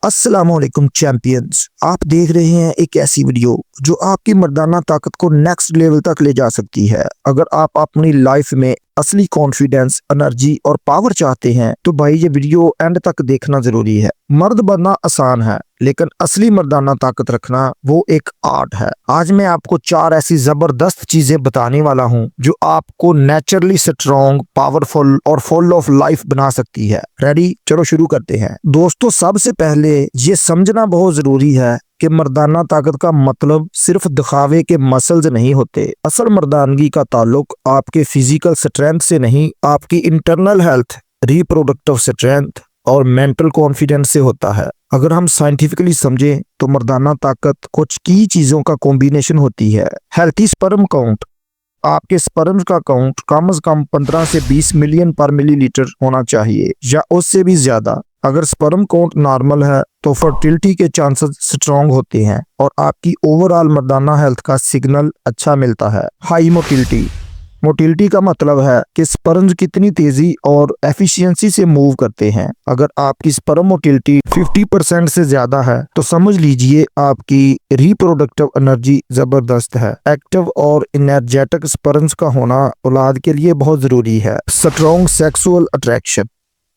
अस्सलाम वालेकुम चैंपियंस, आप देख रहे हैं एक ऐसी वीडियो जो आपकी मर्दाना ताकत को नेक्स्ट लेवल तक ले जा सकती है। अगर आप अपनी लाइफ में असली कॉन्फिडेंस, एनर्जी और पावर चाहते हैं तो भाई ये वीडियो एंड तक देखना जरूरी है। मर्द बनना आसान है लेकिन असली मर्दाना ताकत रखना वो एक आर्ट है। आज मैं आपको 4 ऐसी जबरदस्त चीजें बताने वाला हूँ जो आपको नेचुरली स्ट्रॉन्ग, पावरफुल और फुल ऑफ लाइफ बना सकती है। रेडी? चलो शुरू करते हैं। दोस्तों, सबसे पहले ये समझना बहुत जरूरी है कि मर्दाना ताकत का मतलब सिर्फ दिखावे के मसल्स नहीं होते। असल मर्दानगी का ताल्लुक आपके फिजिकल स्ट्रेंथ से नहीं, आपकी इंटरनल हेल्थ, रिप्रोडक्टिव स्ट्रेंथ और मेंटल कॉन्फिडेंस से होता है। अगर हम साइंटिफिकली समझें तो मर्दाना ताकत कुछ की चीजों का कॉम्बिनेशन होती है। हेल्थी स्पर्म काउंट, आपके स्पर्म का काउंट कम से कम 15 से 20 मिलियन पर मिलीलीटर होना चाहिए या उससे भी ज्यादा। अगर स्पर्म काउंट नॉर्मल है तो फर्टिलिटी के चांसेस स्ट्रॉन्ग होते हैं और आपकी ओवरऑल मर्दाना हेल्थ का सिग्नल अच्छा मिलता है। हाई मोटिलिटी, मोटिलिटी का मतलब है कि स्पर्म कितनी तेजी और एफिशिएंसी से मूव करते हैं। अगर आपकी स्पर्म मोटिलिटी 50% से ज्यादा है तो समझ लीजिए आपकी रिप्रोडक्टिव एनर्जी जबरदस्त है। एक्टिव और एनर्जेटिक स्पर्म्स का होना औलाद के लिए बहुत जरूरी है। स्ट्रॉन्ग सेक्सुअल अट्रैक्शन,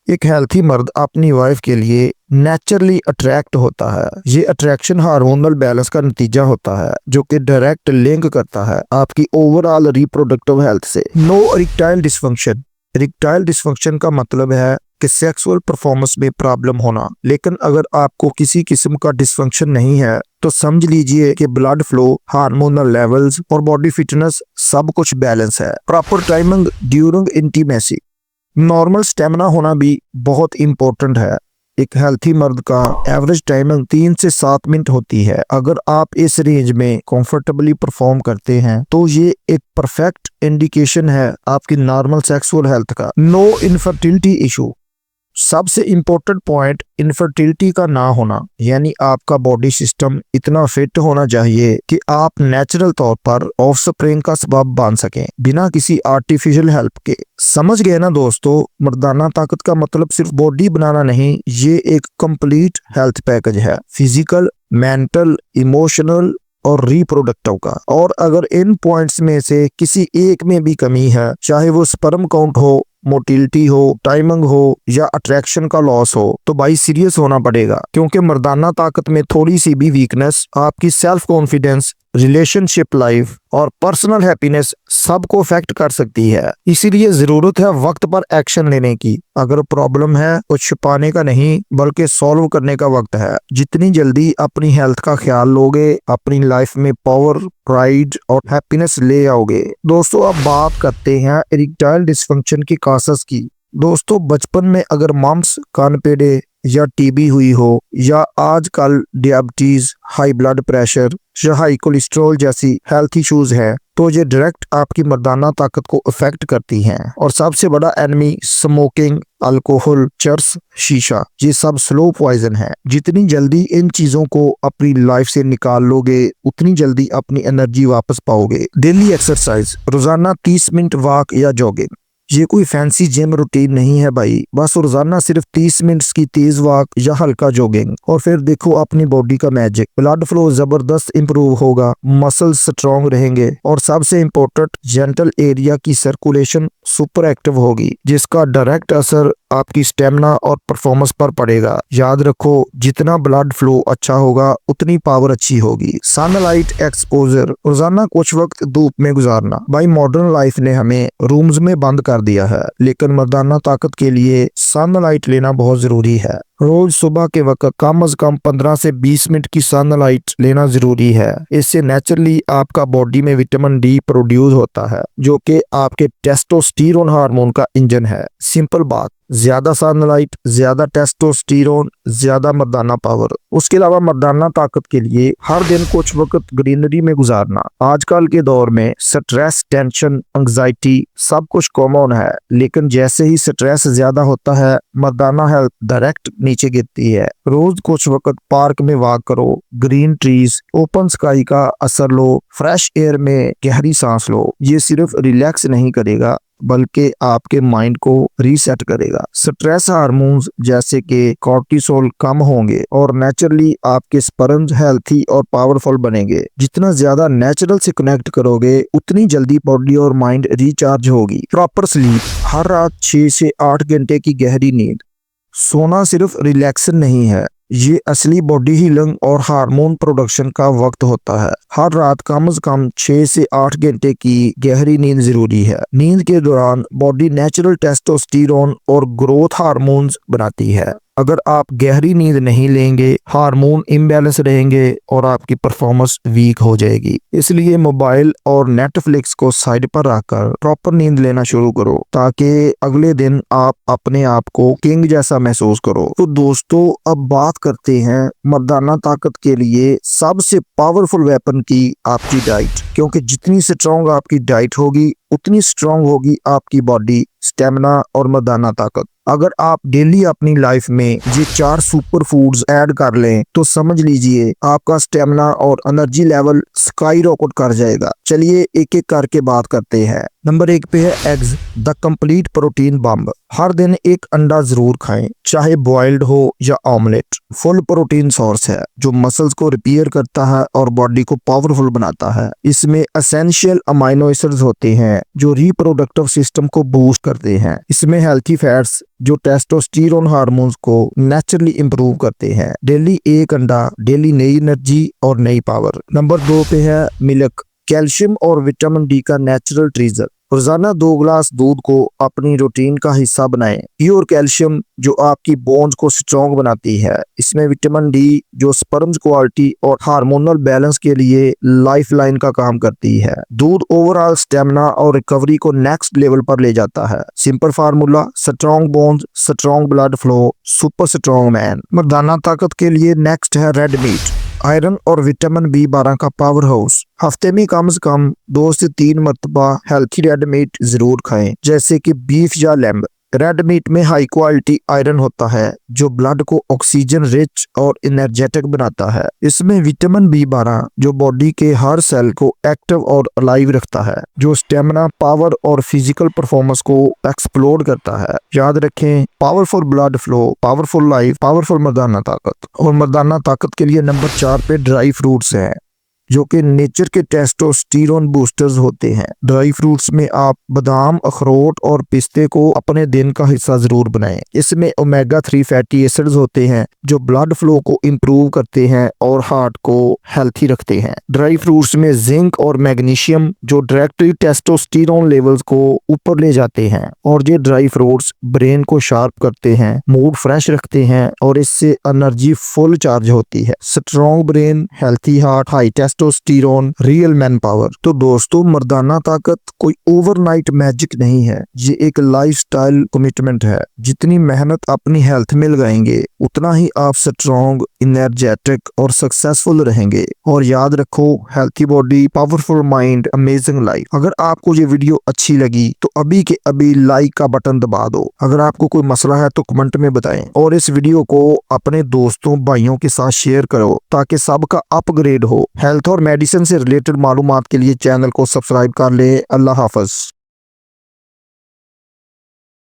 एक हेल्थी मर्द अपनी वाइफ के लिए नेचुरली अट्रैक्ट होता है। ये अट्रैक्शन हार्मोनल बैलेंस का नतीजा होता है जो कि डायरेक्ट लिंक करता है आपकी ओवरऑल रिप्रोडक्टिव हेल्थ से। No erectile dysfunction, erectile dysfunction का मतलब है कि सेक्सुअल परफॉर्मेंस में प्रॉब्लम होना। लेकिन अगर आपको किसी किस्म का डिसफंक्शन नहीं है तो समझ लीजिए कि ब्लड फ्लो, हार्मोनल लेवल्स और बॉडी फिटनेस सब कुछ बैलेंस है। Proper timing during intimacy, normal stamina होना भी बहुत इंपॉर्टेंट है। एक हेल्थी मर्द का एवरेज टाइमिंग 3 से 7 मिनट होती है। अगर आप इस रेंज में कंफर्टेबली परफॉर्म करते हैं तो ये एक परफेक्ट इंडिकेशन है आपकी नॉर्मल सेक्सुअल हेल्थ का। नो इनफर्टिलिटी इशू, सबसे इम्पोर्टेंट पॉइंट इनफर्टिलिटी का ना होना, यानी आपका बॉडी सिस्टम इतना फिट होना चाहिए कि आप नेचुरल तौर पर ऑफस्प्रिंग का सबब बन सकें बिना किसी आर्टिफिशियल हेल्प के। समझ गए ना दोस्तों? मर्दाना ताकत का मतलब सिर्फ बॉडी बनाना नहीं, ये एक कंप्लीट हेल्थ पैकेज है, फिजिकल, मेंटल, इमोशनल और रिप्रोडक्टिव का। और अगर इन पॉइंट्स में से किसी एक में भी कमी है, चाहे वो स्पर्म काउंट हो, मोटिलिटी हो, टाइमिंग हो या अट्रैक्शन का लॉस हो, तो भाई सीरियस होना पड़ेगा। क्योंकि मर्दाना ताकत में थोड़ी सी भी वीकनेस आपकी सेल्फ कॉन्फिडेंस, रिलेशनशिप लाइफ और पर्सनल हैप्पीनेस सबको अफेक्ट कर सकती है। इसीलिए जरूरत है वक्त पर एक्शन लेने की। अगर प्रॉब्लम है तो छुपाने का नहीं बल्कि सॉल्व करने का वक्त है। जितनी जल्दी अपनी हेल्थ का ख्याल लोगे, अपनी लाइफ में पावर, प्राइड और हैप्पीनेस ले आओगे। दोस्तों, अब बात करते हैं इरेक्टाइल डिसफंक्शन की कासेस की। दोस्तों, बचपन में अगर मम्स, कानपेड़े या टीबी हुई हो या आजकल डायबिटीज, हाई ब्लड प्रेशर या हाई कोलेस्ट्रॉल जैसी हेल्थ इश्यूज है तो ये डायरेक्ट आपकी मर्दाना ताकत को अफेक्ट करती हैं। और सबसे बड़ा एनिमी स्मोकिंग, अल्कोहल, चर्स, शीशा, ये सब स्लो पॉइजन है। जितनी जल्दी इन चीजों को अपनी लाइफ से निकाल लोगे उतनी जल्दी अपनी एनर्जी वापस पाओगे। डेली एक्सरसाइज, रोजाना 30 मिनट वॉक या जॉगिंग। ये कोई फैंसी जिम रूटीन नहीं है भाई, बस रोजाना सिर्फ 30 मिनट्स की तेज वॉक या हल्का जॉगिंग और फिर देखो अपनी बॉडी का मैजिक। ब्लड फ्लो जबरदस्त इंप्रूव होगा, मसल्स स्ट्रॉन्ग रहेंगे और सबसे इम्पोर्टेंट जेंटल एरिया की सर्कुलेशन सुपर एक्टिव होगी, जिसका डायरेक्ट असर आपकी स्टेमिना और परफॉर्मेंस पर पड़ेगा। याद रखो, जितना ब्लड फ्लो अच्छा होगा उतनी पावर अच्छी होगी। सनलाइट एक्सपोजर, रोजाना कुछ वक्त धूप में गुजारना। भाई मॉडर्न लाइफ ने हमें रूम्स में बंद कर दिया है, लेकिन मर्दाना ताकत के लिए सनलाइट लेना बहुत जरूरी है। रोज सुबह के वक्त कम से कम 15 से 20 मिनट की सनलाइट लेना जरूरी है। इससे नेचुरली आपका बॉडी में विटामिन डी प्रोड्यूस होता है जो कि आपके टेस्टोस्टेरोन हार्मोन का इंजन है। सिंपल बात, ज्यादा सनलाइट, ज्यादा टेस्टोस्टेरोन, ज्यादा मर्दाना पावर। उसके अलावा मर्दाना ताकत के लिए हर दिन कुछ वक्त ग्रीनरी में गुजारना। आजकल के दौर में स्ट्रेस, टेंशन, एंजाइटी सब कुछ कॉमन है, लेकिन जैसे ही स्ट्रेस ज्यादा होता है मर्दाना हेल्थ डायरेक्ट नीचे गिरती है। रोज कुछ वक्त पार्क में वॉक करो, ग्रीन ट्रीज, ओपन स्काई का असर लो, फ्रेश एयर में गहरी सांस लो। ये सिर्फ रिलैक्स नहीं करेगा बल्कि आपके माइंड को रीसेट करेगा। स्ट्रेस हार्मोन्स जैसे कि कॉर्टिसोल कम होंगे और नेचुरली आपके स्पर्म्स हेल्थी और पावरफुल बनेंगे। जितना ज्यादा नेचुरल से कनेक्ट करोगे उतनी जल्दी बॉडी और माइंड रिचार्ज होगी। प्रॉपर स्लीप, हर रात 6 से 8 घंटे की गहरी नींद। सोना सिर्फ रिलैक्सन नहीं है, ये असली बॉडी हीलिंग और हार्मोन प्रोडक्शन का वक्त होता है। हर रात कम से कम 6 से 8 घंटे की गहरी नींद जरूरी है। नींद के दौरान बॉडी नेचुरल टेस्टोस्टेरोन और ग्रोथ हार्मोन्स बनाती है। अगर आप गहरी नींद नहीं लेंगे, हार्मोन इम्बैलेंस रहेंगे और आपकी परफॉर्मेंस वीक हो जाएगी। इसलिए मोबाइल और नेटफ्लिक्स को साइड पर रखकर प्रॉपर नींद लेना शुरू करो ताकि अगले दिन आप अपने आप को किंग जैसा महसूस करो। तो दोस्तों, अब बात करते हैं मर्दाना ताकत के लिए सबसे पावरफुल वेपन की, आपकी डाइट। क्योंकि जितनी स्ट्रॉन्ग आपकी डाइट होगी उतनी स्ट्रॉन्ग होगी आपकी बॉडी, स्टेमिना और मर्दाना ताकत। अगर आप डेली अपनी लाइफ में ये 4 सुपर फूड्स ऐड कर लें तो समझ लीजिए आपका स्टेमिना और एनर्जी लेवल स्काई रॉकेट कर जाएगा। चलिए एक एक करके बात करते हैं। नंबर 1 पे है एग्स, द कंप्लीट प्रोटीन बम। हर दिन एक अंडा जरूर खाएं, चाहे बॉइल्ड हो या ऑमलेट। फुल प्रोटीन सोर्स है जो मसल्स को रिपेयर करता है और बॉडी को पावरफुल बनाता है। इसमें एसेंशियल अमाइनो एसिड्स होते हैं जो रिप्रोडक्टिव सिस्टम को बूस्ट करते हैं। इसमें हेल्थी फैट्स जो टेस्टोस्टेरोन हार्मोन्स को नेचुरली इंप्रूव करते हैं। डेली एक अंडा, डेली नई एनर्जी और नई पावर। नंबर 2 पे है मिल्क, कैल्शियम और विटामिन डी का नेचुरल ट्रीजर। रोजाना 2 ग्लास दूध को अपनी रूटीन का हिस्सा बनाएं। प्योर कैल्शियम जो आपकी बोन्स को स्ट्रॉन्ग बनाती है। इसमें विटामिन डी जो स्पर्म्स क्वालिटी और हार्मोनल बैलेंस के लिए लाइफलाइन का काम करती है। दूध ओवरऑल स्टेमिना और रिकवरी को नेक्स्ट लेवल पर ले जाता है। Simple formula, strong bones, strong blood flow, super strong man. मर्दाना ताकत के लिए नेक्स्ट है रेड मीट, आयरन और विटामिन B12 का पावर हाउस। हफ्ते में कम से कम 2 से 3 मरतबा हेल्थी रेड मीट जरूर खाएं, जैसे कि बीफ या लैम्ब। रेड मीट में हाई क्वालिटी आयरन होता है जो ब्लड को ऑक्सीजन रिच और एनर्जेटिक बनाता है। इसमें विटामिन B12 जो बॉडी के हर सेल को एक्टिव और अलाइव रखता है, जो स्टेमिना, पावर और फिजिकल परफॉर्मेंस को एक्सप्लोर करता है। याद रखें, powerful blood flow, powerful life, powerful मर्दाना ताकत। और मर्दाना ताकत के लिए नंबर 4 पे ड्राई फ्रूट्स हैं जो कि नेचर के टेस्टोस्टेरोन बूस्टर्स होते हैं। ड्राई फ्रूट्स में आप बादाम, अखरोट और पिस्ते को अपने दिन का हिस्सा जरूर बनाएं। इसमें ओमेगा 3 फैटी एसिड्स होते हैं जो ब्लड फ्लो को इंप्रूव करते हैं और हार्ट को हेल्थी रखते हैं। ड्राई फ्रूट्स में जिंक और मैग्नीशियम जो डायरेक्टली टेस्टोस्टेरोन लेवल्स को ऊपर ले जाते हैं। और ये ड्राई फ्रूट्स ब्रेन को शार्प करते हैं, मूड फ्रेश रखते हैं और इससे एनर्जी फुल चार्ज होती है। Strong brain, healthy heart, high testosterone, real man power. तो दोस्तों, मर्दाना ताकत कोई ओवरनाइट मैजिक नहीं है, ये एक लाइफस्टाइल कमिटमेंट है। जितनी मेहनत अपनी हेल्थ में लगाएंगे उतना ही आप स्ट्रॉन्ग, एनर्जेटिक और सक्सेसफुल रहेंगे। और याद रखो, healthy body, powerful mind, amazing life. अगर आपको ये वीडियो अच्छी लगी तो अभी के अभी लाइक का बटन दबा दो। अगर आपको कोई मसला है तो कमेंट में बताएं और इस वीडियो को अपने दोस्तों, भाइयों के साथ शेयर करो ताकि सबका अपग्रेड हो। हेल्थ और मेडिसिन से रिलेटेड मालूमात के लिए चैनल को सब्सक्राइब कर ले। अल्लाह हाफ़िज़।